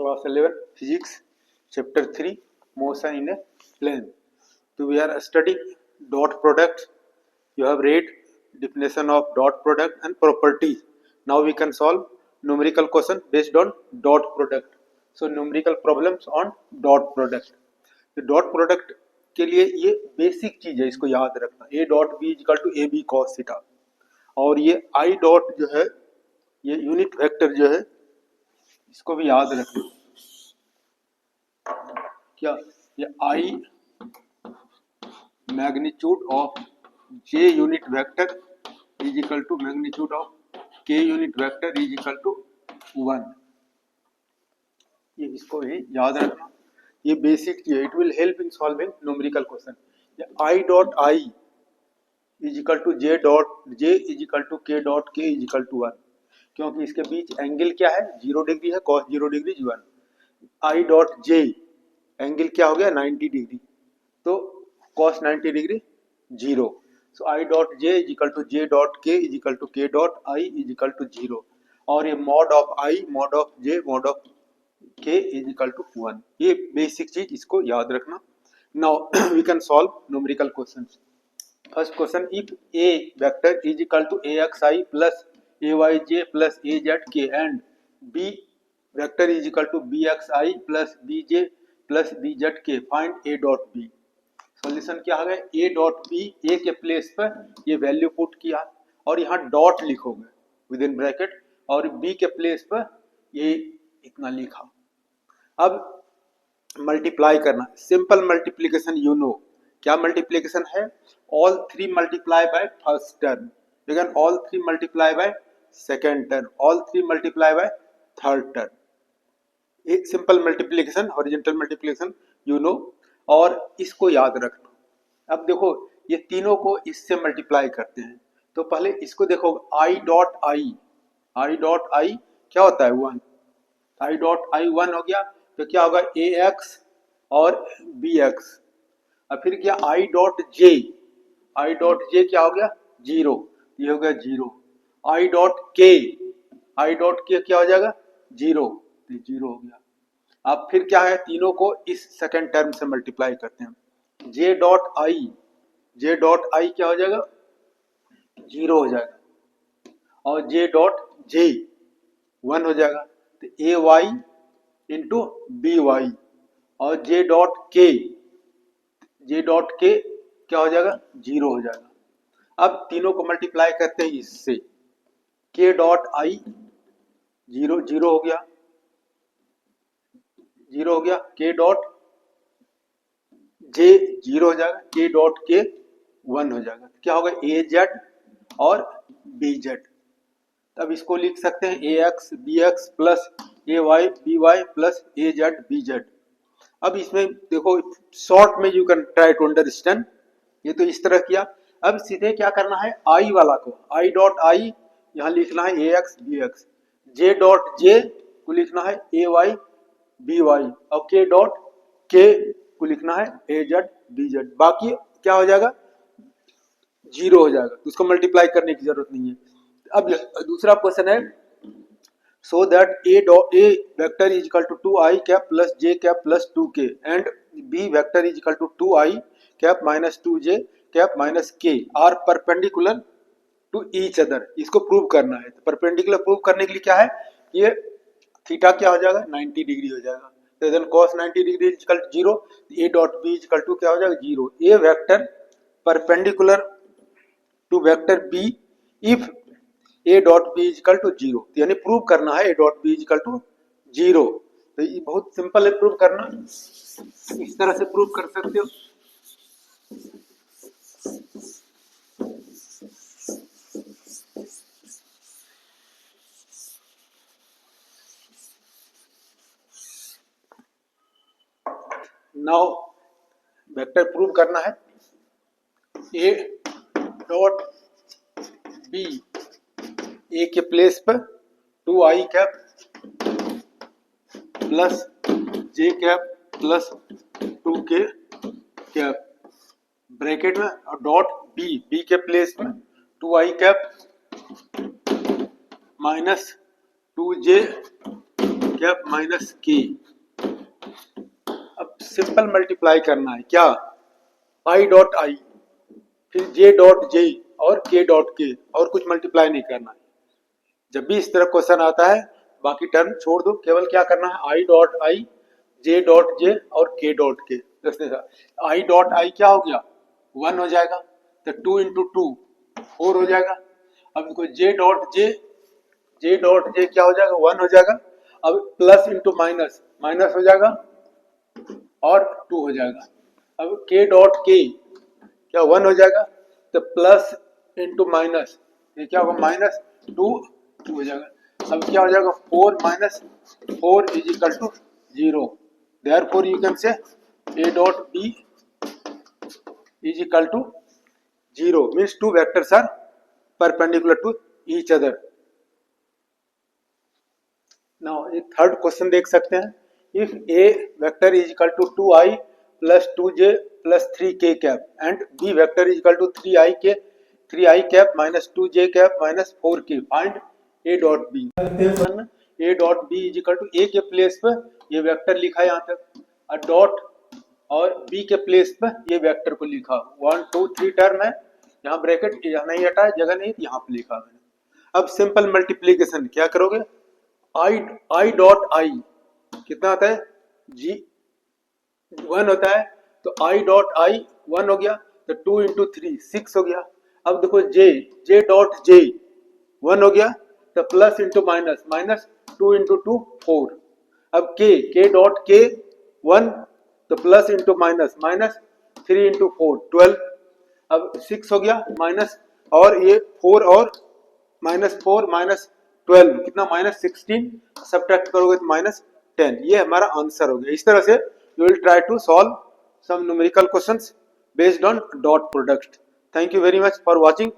Class 11 Physics Chapter 3 Motion in a Plane. So we are studying dot product. You have read definition of dot product and properties. Now we can solve numerical question based on dot product. So numerical problems on dot product. तो dot product के लिए ये basic चीज है, इसको याद रखना. A dot b equal to a b cos theta. और ये आई डॉट जो है, ये यूनिट वेक्टर जो है, इसको भी याद रखना. क्या ये i magnitude of j unit vector is equal to magnitude of k unit vector is equal to 1. ये इसको भी याद रखना. ये बेसिक चीज है. It will help in solving numerical question. I dot i is equal to j dot j is equal to k dot k is equal to 1, क्योंकि इसके बीच एंगल क्या है, 0 डिग्री है. cos 0 degree 1. I dot j angle क्या हो गया, 90 degree. तो cos 90 degree 0. So i dot j is equal to j dot k is equal to k dot i is equal to 0. और ये mod of i mod of j mod of k is equal to 1. ये basic चीज, इसको याद रखना. Now we can solve numerical questions. First question, if a vector is equal to a x i plus a y j plus a z k and b vector is equal to b x i plus b j plus b z k, find a dot b. Solution क्या आ गया, ए dot b. ए के place पर ये value put किया और यहाँ dot लिखोगे विद इन ब्रैकेट, और बी के प्लेस पर ये इतना लिखा. अब मल्टीप्लाई करना, सिंपल मल्टीप्लिकेशन. यू नो क्या मल्टीप्लिकेशन है, all 3 multiply by first term, लेकिन all 3 multiply by second term, all 3 multiply by third term. एक simple multiplication, horizontal multiplication, you know, और इसको याद रखना. अब देखो ये तीनों को इससे मल्टीप्लाई करते हैं, तो पहले इसको देखो, आई डॉट आई, आई डॉट आई क्या होता है 1. आई डॉट आई 1 हो गया, तो क्या होगा ए एक्स और बी एक्स. और फिर क्या आई डॉट जे, आई डॉट जे क्या हो गया 0, ये हो गया 0. आई डॉट के, आई डॉट के क्या हो जाएगा 0, तो 0 हो गया. अब फिर क्या है, तीनों को इस सेकंड टर्म से मल्टीप्लाई करते हैं. J dot I, J dot I क्या हो जाएगा 0 हो जाएगा, और जे डॉट जे 1 हो जाएगा. तो ए वाई इंटू बी वाई, और जे डॉट के, जे डॉट के क्या हो जाएगा 0 हो जाएगा. अब तीनों को मल्टीप्लाई करते हैं इससे, के डॉट आई 0 0 हो गया, 0 हो गया. के डॉट जे 0 हो जाएगा, के डॉट के 1 हो जाएगा. क्या होगा ए जेड और बी जेड. तब इसको लिख सकते हैं a x b x plus a y b y plus a z b z. अब इसमें देखो शॉर्ट में you can try to understand. ये तो इस तरह किया. अब सीधे क्या करना है, आई वाला को, आई डॉट आई यहाँ लिखना है a x b x, j dot j को लिखना है ए वाई बी वाई, और के डॉट के को लिखना है ए जेड बी जेड. बाकी क्या हो जाएगा 0 हो जाएगा, तो उसको मल्टीप्लाई करने की जरूरत नहीं है. अब दूसरा क्वेश्चन है, so that a vector is equal to 2i cap plus j cap plus 2k and b vector is equal to 2i cap minus 2j cap minus k are perpendicular to each other. इसको prove करना है. तो perpendicular prove करने के लिए क्या है, ये थीटा क्या हो जाएगा 90 डिग्री हो जाएगा. तो then cos 90 degree is equal to 0, a dot b is equal to क्या हो जाएगा 0. A vector perpendicular to vector b if a dot b is equal to 0, यानी प्रूव करना है a dot b is equal to 0. तो ये बहुत सिंपल है प्रूव करना, इस तरह से प्रूव कर सकते हो. नाउ वेक्टर प्रूव करना है, ए डॉट बी ए के प्लेस पर 2i cap plus j cap plus 2k cap bracket में, और डॉट बी, बी के प्लेस में 2i cap minus 2j cap minus के। अब सिंपल मल्टीप्लाई करना है क्या, आई डॉट आई, फिर जे डॉट जे और के डॉट के, और कुछ मल्टीप्लाई नहीं करना है। जब भी इस तरह क्वेश्चन आता है बाकी टर्म छोड़ दो, केवल क्या करना है, आई डॉट आई, जे डॉट जे और के डॉट के। आई डॉट आई क्या हो गया, 1 हो जाएगा, तो 2 इंटू 2 4 हो जाएगा। अब देखो जे डॉट जे क्या हो जाएगा, 1 हो जाएगा। अब प्लस इंटू माइनस, माइनस हो जाएगा और 2 हो जाएगा। अब के डॉट के क्या 1 हो जाएगा, तो प्लस इंटू माइनस, ये क्या होगा, माइनस 2 हो जाएगा। अब क्या हो जाएगा, 4 minus 4 is equal to 0। Therefore you can say a dot b is equal to 0 means two vectors are perpendicular to each other. Now एक थर्ड क्वेश्चन देख सकते हैं, if a vector is equal to 2i plus 2j plus 3k cap and b vector is equal to 3i cap minus 2j cap minus 4k, find a dot b. A dot b is equal to ए के place पर ये vector लिखा है यहाँ तक, और dot और b के प्लेस पर ये वेक्टर को लिखा, 1 2 3 टर्म है, यहाँ ब्रैकेट यहाँ नहीं हटा, जगह नहीं, यहाँ पे लिखा मैंने। अब सिंपल मल्टीप्लीकेशन क्या करोगे, आई डॉट आई कितना आता है, जी 1 होता है, तो आई डॉट आई 1 हो गया, तो 2 इंटू 3 6 हो गया। अब देखो जे डॉट जे 1 हो गया, तो plus into minus, minus 2 into 2 4। अब के डॉट के 1, तो plus into minus, minus 3 into 4 12। अब 6 हो गया, माइनस और ये 4 और माइनस 4 माइनस 12 कितना, माइनस 16, सब्ट्रैक्ट करोगे तो माइनस 10। ये हमारा आंसर हो गया। इस तरह से you will try to solve some numerical questions based on dot product. Thank you very much for watching.